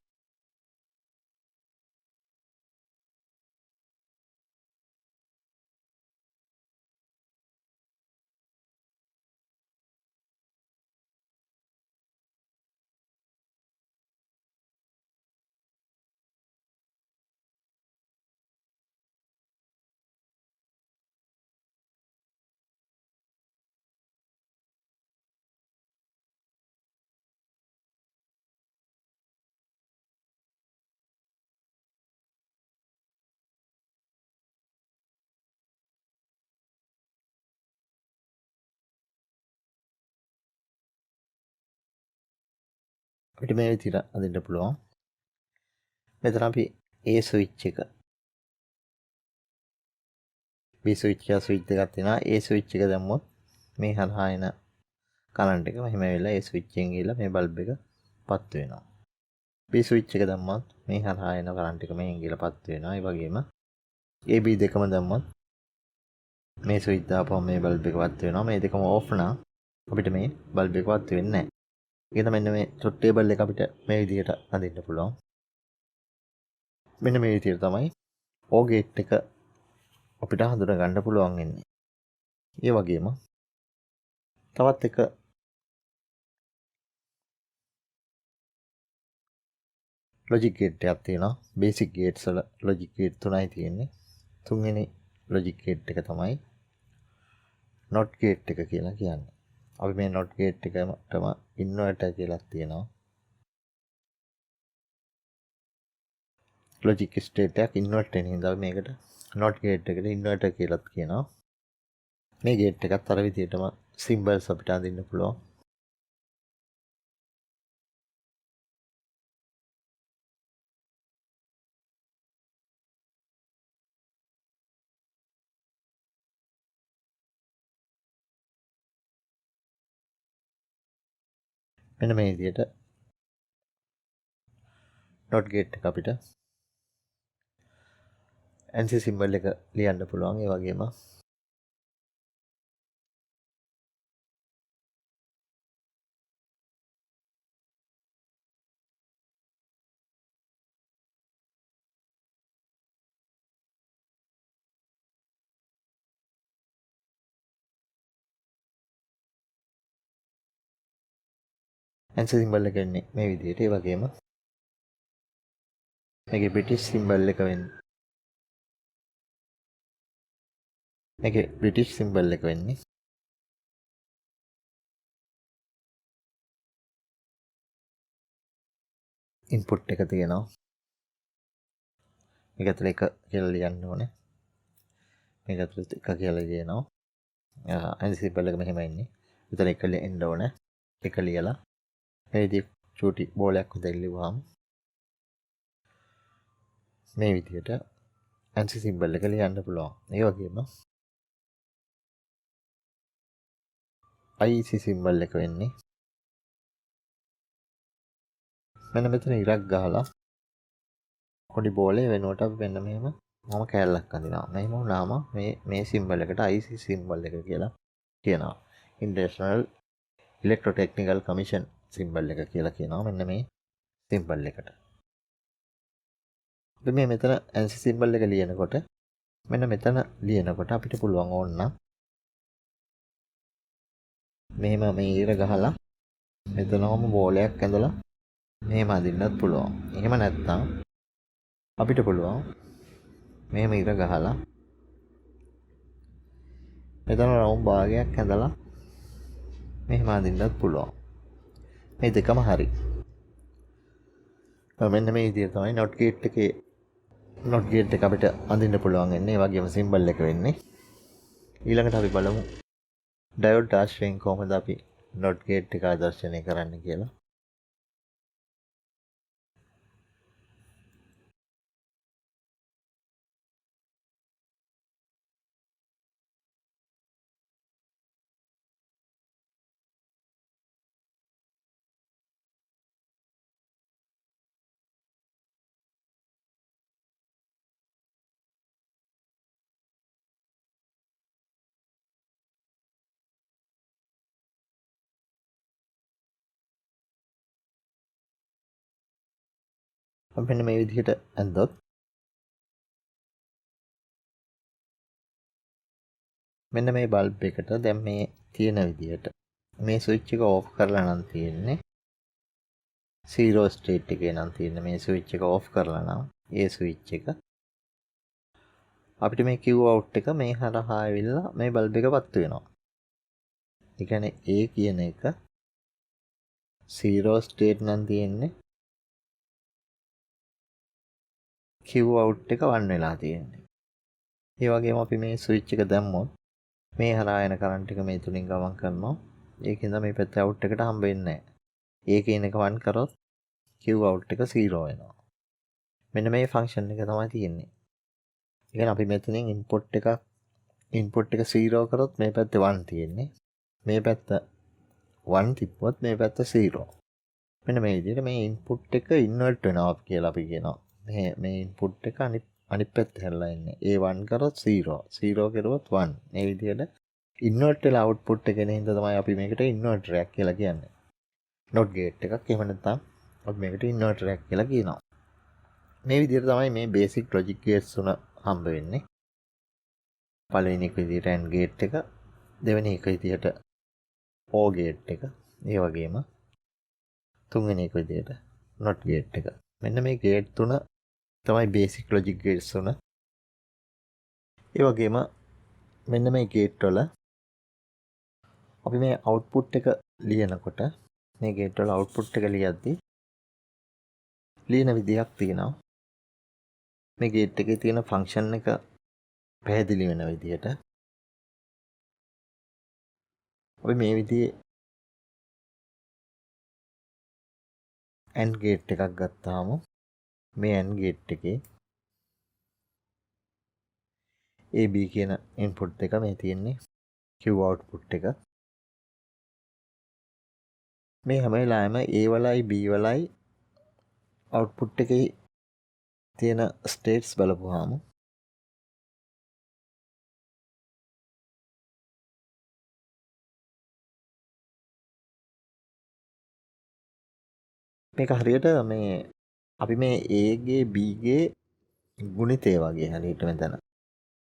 අපිට මේ විදිහට අදින්න පුළුවන්. මෙතන අපි A ස්විච් එක B ස්විච් එක ස්විච් දෙකක් තියෙනවා. A ස්විච් එක දැම්මොත් මේ හරහා එන කරන්ට් එක මෙහෙම වෙලා A ස්විච් එකෙන් ගිහලා මේ බල්බ් එක පත්තු වෙනවා. B ස්විච් එක දැම්මත් මේ හරහා එන කරන්ට් එක මෙහෙන් ගිහලා පත්තු වෙනවා. ඒ වගේම AB දෙකම දැම්මත් මේ ස්විච් දාපුවම මේ බල්බ් එක පත්තු වෙනවා. මේ දෙකම ඕෆ් නම් අපිට මේ බල්බ් එක පත්තු වෙන්නේ නැහැ. ඒකද මෙන්න මේ ට්‍රොත් ටේබල් එක අපිට මේ විදිහට අඳින්න පුළුවන්. මෙන්න මේ විදිහට තමයි OR ගේට් එක අපිට හඳුනා ගන්න පුළුවන් වෙන්නේ. ඒ වගේම තවත් එක ලොජික් ගේට් එකක් තියෙනවා. බේසික් ගේට්ස් වල ලොජික් ගේට් තුනයි තියෙන්නේ. තුන්වෙනි ලොජික් ගේට් එක තමයි NOT ගේට් එක කියලා කියන්නේ. අපි මේ NOT ගේට් එකටම ඉන්වර්ටර් කියලා තියෙනවා. ලොජික් ස්ටේට් එකක් ඉන්වර්ට් වෙන හින්දා මේකට NOT ගේට් එකට ඉන්වර්ටර් කියලාත් කියනවා. මේ ගේට් එකත් අර විදිහටම සිම්බල්ස් අපිට අඳින්න පුළුවන්. මෙන්න මේ විදිහට NOT ගේට් එක අපිට ANSI සිම්බල් එක ලියන්න පුළුවන්. ඒ වගේම ANSI සිම්බල් එක එන්නේ මේ විදිහට. ඒ වගේම මේකේ බ්‍රිටිෂ් සිම්බල් එක වෙන්නේ. මේකේ බ්‍රිටිෂ් සිම්බල් එක වෙන්නේ. ඉන්පුට් එක තියෙනවා. මේක ඇතුලේ 1 කියලා ලියන්න ඕනේ. මේක ඇතුලේ 1 කියලා ලියනවා. ANSI සිම්බල් එක මෙහෙම එන්නේ. එතන 1 එන්න ඕනේ. 1 ලියලා මේ විදිහට චූටි බෝලයක් උදේ ලියුවාම මේ විදිහට ANSI සිම්බල් එක ලියන්න පුළුවන්. ඒ වගේම IC සිම්බල් එක වෙන්නේ මෙන්න මෙතන ඉරක් ගහලා පොඩි බෝලේ වෙනුවට අපි මෙන්න මෙහෙම කෑල්ලක් අඳිනවා. මෙහෙම වුණාම මේ සිම්බල් එකට IC සිම්බල් එක කියලා කියනවා. ඉන්ටර්නැෂනල් ඉලෙක්ට්‍රොටෙක්නිකල් කමිෂන් සිම්බල් එක කියලා කියනවා මෙන්න මේ සිම්බල් එකට. අපි මේ මෙතන ANSI සිම්බල් එක ලියනකොට මෙන්න මෙතන ලියනකොට අපිට පුළුවන් ඕනනම් මෙහෙම මේ ඉර ගහලා මෙතනම බෝලයක් ඇඳලා මෙහෙම අදින්නත් පුළුවන්. එහෙම නැත්නම් අපිට පුළුවන් මෙහෙම ඉර ගහලා මෙතන රවුම් භාගයක් ඇඳලා මෙහෙම අදින්නත් පුළුවන්. මේ දෙකම හරි. මෙන්න මේ විදිහට තමයි NOT ගේට් එකේ NOT ගේට් එක අපිට අඳින්න පුළුවන් වෙන්නේ. ඒ වගේම සිම්බල් එක වෙන්නේ. ඊළඟට අපි බලමු ඩයෝඩ් ආශ්‍රයෙන් කොහොමද අපි not gate එක ආදර්ශනය කරන්න කියලා. මෙන්න මේ විදිහට ඇන්දොත් මෙන්න මේ බල්බ් එකට දැන් මේ තියෙන විදිහට මේ ස්විච් එක ඕෆ් කරලා නම් තියෙන්නේ 0 ස්ටේට් එකේ නම් තියෙන්නේ මේ ස්විච් එක ඕෆ් කරලා නම් ඒ ස්විච් එක අපිට මේ Q out එක මේ හරහා ඇවිල්ලා මේ බල්බ් එක පත්තු වෙනවා. ඒ කියන්නේ A කියන එක 0 ස්ටේට් නම් තියෙන්නේ Q out එක 1 වෙලා තියෙන්නේ. ඒ වගේම අපි මේ ස්විච් එක දැම්මොත් මේ හරහා යන කරන්ට් එක මේ තුලින් ගමන් කරනවා. ඒකින්ද මේ පැත්තේ අවුට් එකට හම්බ වෙන්නේ නැහැ. A කියන එක 1 කරොත් Q out එක 0 වෙනවා. මෙන්න මේ ෆන්ක්ෂන් එක තමයි තියෙන්නේ. ඒ කියන්නේ අපි මෙතනින් ඉන්පුට් එක 0 කරොත් මේ පැත්තේ 1 තියෙන්නේ. මේ පැත්ත 1 තිබ්බොත් මේ පැත්ත 0. මෙන්න මේ විදිහට මේ ඉන්පුට් එක ඉන්වර්ට් වෙනවා කියලා අපි කියනවා. මේ ඉන්පුට් එක අනිත් පැත්තට හැරලා ඉන්නේ. A1 කරොත් 0. 0 කරුවොත් 1. මේ විදිහට ඉන්වර්ට් වෙලා අවුට්පුට් එකේ හින්දා තමයි අපි මේකට ඉන්වර්ටරයක් කියලා කියන්නේ. not gate එකක් එහෙම නැත්නම් අපි මේකට ඉන්වර්ටරයක් කියලා කියනවා. මේ විදිහට තමයි මේ බේසික් ලොජික් ගේට්ස් තුන හම්බ වෙන්නේ. පළවෙනි එක විදිහට AND gate එක, දෙවෙනි එක විදිහට OR gate එක, ඒ වගේම තුන්වෙනි එක විදිහට not gate එක. මෙන්න මේ gate තුන තමයි බේසික් ලොජික් ගේට්ස් තුන. ඒ වගේම මෙන්න මේ ගේට් වල අපි මේ අවුට්පුට් එක ලියනකොට මේ ගේට් වල අවුට්පුට් එක ලියද්දි ලියන විදියක් තියෙනවා. මේ ගේට් එකේ තියෙන ෆන්ක්ෂන් එක පැහැදිලි වෙන විදියට අපි මේ විදිහේ AND ගේට් එකක් ගත්තාම මේ AND ගේට් එකේ AB කියන ඉන්පුට් එක මේ තියෙන්නේ Q output එක. මේ හැම වෙලාවෙම A වලයි B වලයි output එකේ තියෙන states බලපුවාම මේක හරියට මේ අපි මේ A ගේ B ගේ ගුණිතය වගේ හරියට මෙතන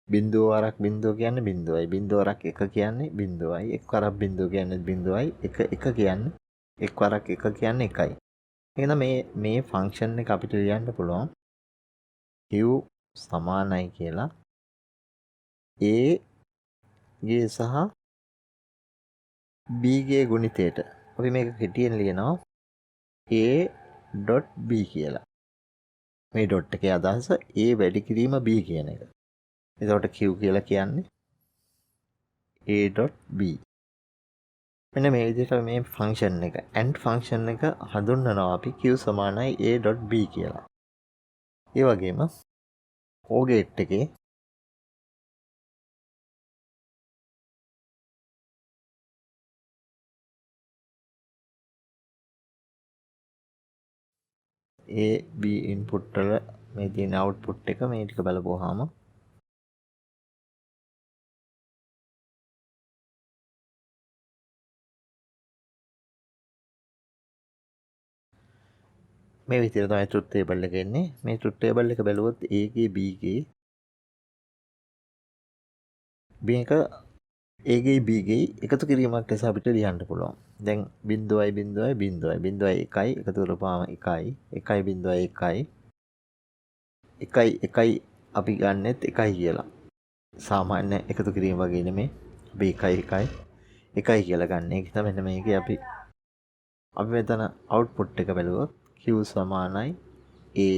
බිංදුව වරක් බිංදුව කියන්නේ බිංදුවයි, බිංදුව වරක් එක කියන්නේ බිංදුවයි, එක් වරක් බිංදුව කියන්නේ බිංදුවයි, එක කියන්නේ එක් වරක් එක කියන්නේ එකයි. එහෙනම් මේ ෆන්ක්ෂන් එක අපිට ලියන්න පුළුවන් Q සමානයි කියලා A ගේ සහ B ගේ ගුණිතයට. අපි මේක කෙටියෙන් ලියනවා A.B කියලා. මේ ඩොට් එකේ අදහස A වැඩි කිරීම B කියන එක. එතකොට Q කියලා කියන්නේ A.B. මෙන්න මේ විදිහට මේ ෆන්ක්ෂන් එක AND ෆන්ක්ෂන් එක හඳුන්වනවා අපි Q සමානයි A.B කියලා. ඒ වගේම OR ගේට් එකේ A B ඉන්පුට් වල මේ තියෙන අවුට්පුට් එක මේ ටික බලපුවාම මේ විදිහට තමයි ට්‍රුත් ටේබල් එක එන්නේ. මේ ට්‍රුත් ටේබල් එක බැලුවොත් A ගේ B ගේ මේක A ගේ B ගේ එකතු කිරීමක් ලෙස අපිට ලියන්න පුළුවන්. දැන් 0.0.0.1 එකතු කරපුවාම 1යි 1.1 1 අපි ගන්නෙත් 1යි කියලා. සාමාන්‍ය එකතු කිරීම වගේ නෙමෙයි. අපි 1 කියලා ගන්න. ඒක තමයි මෙන්න මේකේ අපි මෙතන අවුට්පුට් එක බැලුවොත් Q සමානයි A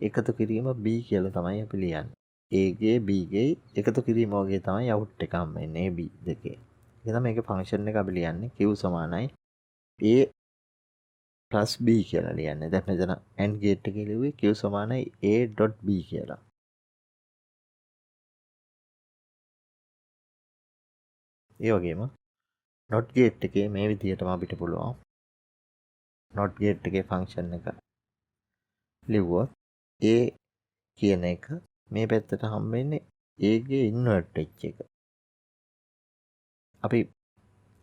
එකතු කිරීම B කියලා තමයි අපි ලියන්නේ. A ගේ B ගේ එකතු කිරීම වගේ තමයි අවුට් එක හම්බ වෙන්නේ B දෙකේ. එහෙනම් මේකේ ෆන්ක්ෂන් එක අපි ලියන්නේ q සමානයි a plus b කියලා ලියන්නේ. දැන් මෙතන AND ගේට් එකේ ලිව්වේ q සමානයි a.b කියලා. ඒ වගේම not ගේට් එකේ මේ විදිහටම අපිට පුළුවන් not ගේට් එකේ ෆන්ක්ෂන් එක ලිව්වොත් a කියන එක මේ පැත්තට හම්බ වෙන්නේ a ගේ ඉන්වර්ට් වෙච්ච එක. අපි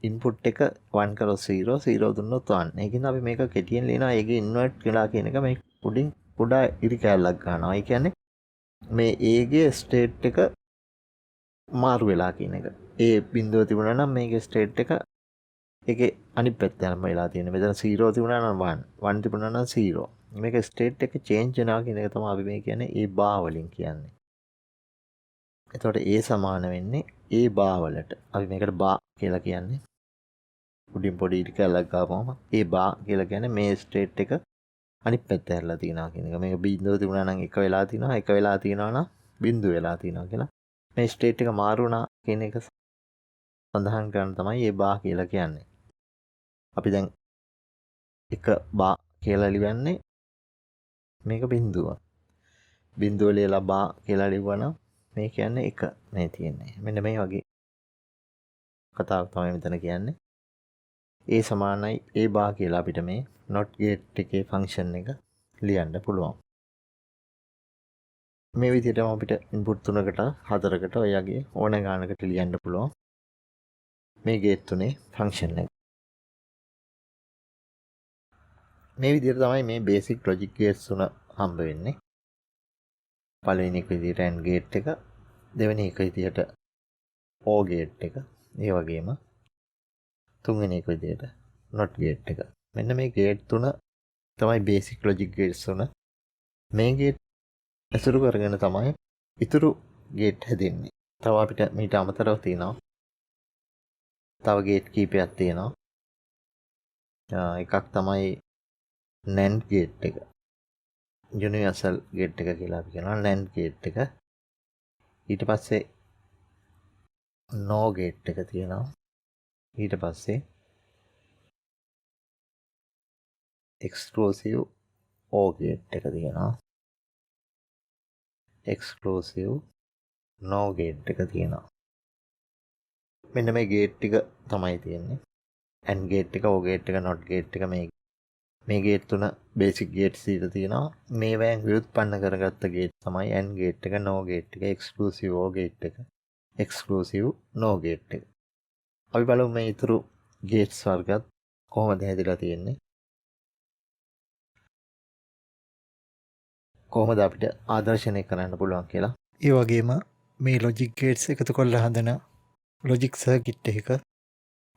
ඉන්පුට් එක 1 කරොත් 0 0 දුන්නොත් 1. ඒකින්ද අපි මේක කෙටියෙන් ලියනවා a ගේ ඉන්වර්ට් කියලා කියන එක මේ උඩින් කුඩා ඉරි කැලක් ගන්නවා. ඒ කියන්නේ මේ a ගේ ස්ටේට් එක මාරු වෙලා කියන එක. a බිඳුව තිබුණා නම් මේකේ ස්ටේට් එක ඒකේ අනිත් පැත්ත යනම වෙලා තියෙනවා. මෙතන 0 තිබුණා නම් 1 1 තිබුණා නම් 0. මේක ස්ටේට් එක චේන්ජ් වෙනවා කියන එක තමයි අපි මේ කියන්නේ a බා වලින් කියන්නේ. එතකොට a සමාන වෙන්නේ a බා වලට. අපි මේකට බා කියලා කියන්නේ. උඩින් පොඩි ඉරි කැලක් ගාපුවම a බා කියලා කියන්නේ මේ ස්ටේට් එක අනිත් පැත්ත හැරලා තියෙනවා කියන එක. මේක බිඳුව තිබුණා නම් 1 වෙලා තියෙනවා. 1 වෙලා තියෙනවා නම් බිඳුව වෙලා තියෙනවා කියලා. මේ ස්ටේට් එක මාරු වුණා කියන එක සඳහන් කරන්න තමයි a බා කියලා කියන්නේ. අපි දැන් 1 බා කියලා ලියන්නේ මේක බිඳුව. බිඳුව ලියලා බා කියලා ලිව්වනම් මේ කියන්නේ 1 මේ තියෙන්නේ. මෙන්න මේ වගේ කතාවක් තමයි මෙතන කියන්නේ. a සමානයි a බා කියලා අපිට මේ not gate එකේ ෆන්ක්ෂන් එක ලියන්න පුළුවන්. මේ විදිහටම අපිට ඉන්පුට් 3කට 4කට ඔය වගේ ඕන ගානකට ලියන්න පුළුවන්. මේ ගේට් තුනේ ෆන්ක්ෂන් එක. මේ විදිහට තමයි මේ බේසික් ලොජික් ගේට්ස් තුන හම්බ වෙන්නේ. පළවෙනි එක විදිහට AND ගේට් එක, දෙවෙනි එක විදිහට OR ගේට් එක, ඒ වගේම තුන්වෙනි එක විදිහට NOT ගේට් එක. මෙන්න මේ ගේට් තුන තමයි බේසික් ලොජික් ගේට්ස් තුන. මේ ගේට් ඇසුරු කරගෙන තමයි ඉතුරු ගේට් හැදෙන්නේ. තව අපිට මීට අමතරව තියෙනවා. තව ගේට් කීපයක් තියෙනවා. එකක් තමයි NAND ගේට් එක. යුනිවර්සල් ගේට් එක කියලා අපි කියනවා NAND ගේට් එක. ඊට පස්සේ NOR ගේට් එක තියෙනවා. ඊට පස්සේ එක්ස්ක්ලූසිව් OR ගේට් එක තියෙනවා. එක්ස්ක්ලූසිව් NOR ගේට් එක තියෙනවා. මෙන්න මේ ගේට් ටික තමයි තියෙන්නේ. AND ගේට් එක, OR ගේට් එක, NOT ගේට් එක මේ ගේට් තුන බේසික් ගේට්ස් දීලා තියෙනවා. මේවෙන් ව්‍යුත්පන්න කරගත්ත ගේට් තමයි AND ගේට් එක, NOR ගේට් එක, එක්ස්ක්ලූසිව් OR ගේට් එක, එක්ස්ක්ලූසිව් NOR ගේට් එක. අපි බලමු මේ ඊතුරු ගේට්ස් වර්ගත් කොහොමද හැදිලා තියෙන්නේ. කොහොමද අපිට ආදර්ශනය කරන්න පුළුවන් කියලා. ඒ වගේම මේ ලොජික් ගේට්ස් එකතු කරලා හදන ලොජික් සර්කිට් එක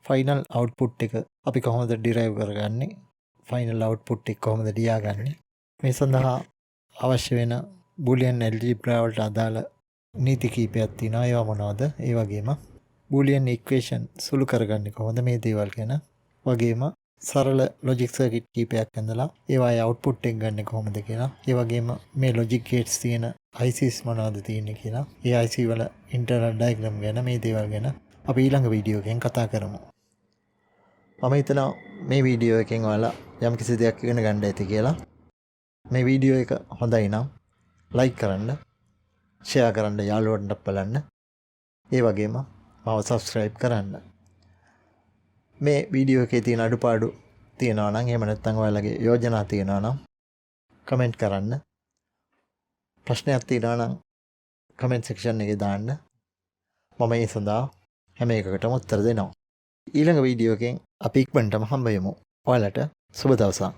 ෆයිනල් අවුට්පුට් එක අපි කොහොමද ඩිරයිව් කරගන්නේ, ෆයිනල් අවුට්පුට් එක කොහොමද ලියාගන්නේ, මේ සඳහා අවශ්‍ය වෙන බූලියන් ඇල්ජිබ්‍රා වලට අදාළ නීති කීපයක් තියෙනවා. ඒවා මොනවද? ඒ වගේම බූලියන් ඉක්වේෂන් සුළු කරගන්නේ කොහොමද, මේ දේවල් ගැන වගේම සරල ලොජික් සර්කිට් කීපයක් ඇඳලා ඒවායේ අවුට්පුට් එක ගන්න කොහොමද කියලා, ඒ වගේම මේ ලොජික් ගේට්ස් තියෙන ICs මොනවද තියෙන්නේ කියලා, ඒ IC වල ඉන්ටර්නල් ඩයග්‍රෑම් ගැන, මේ දේවල් ගැන අපි ඊළඟ වීඩියෝ එකෙන් කතා කරමු. මම හිතනවා මේ වීඩියෝ එකෙන් ඔයාලා යම් කිසි දෙයක් ඉගෙන ගන්න ඇති කියලා. මේ වීඩියෝ එක හොඳයි නම් ලයික් කරන්න, ෂෙයා කරන්න, යාළුවන්ට බලන්න. ඒ වගේම මාව සබ්ස්ක්‍රයිබ් කරන්න. මේ වීඩියෝ එකේ තියෙන අඩුපාඩු තියෙනවා නම්, එහෙම නැත්නම් ඔයාලගේ යෝජනා තියෙනවා නම් කමෙන්ට් කරන්න. ප්‍රශ්නයක් තියෙනවා නම් කමෙන්ට් සෙක්ෂන් එකේ දාන්න. මම ඒ සඳහා හැම එකකටම උත්තර දෙනවා. ඊළඟ වීඩියෝ එකෙන් අපි ඉක්මනටම හම්බ වෙමු. ඔයාලට සුබ දවසක්.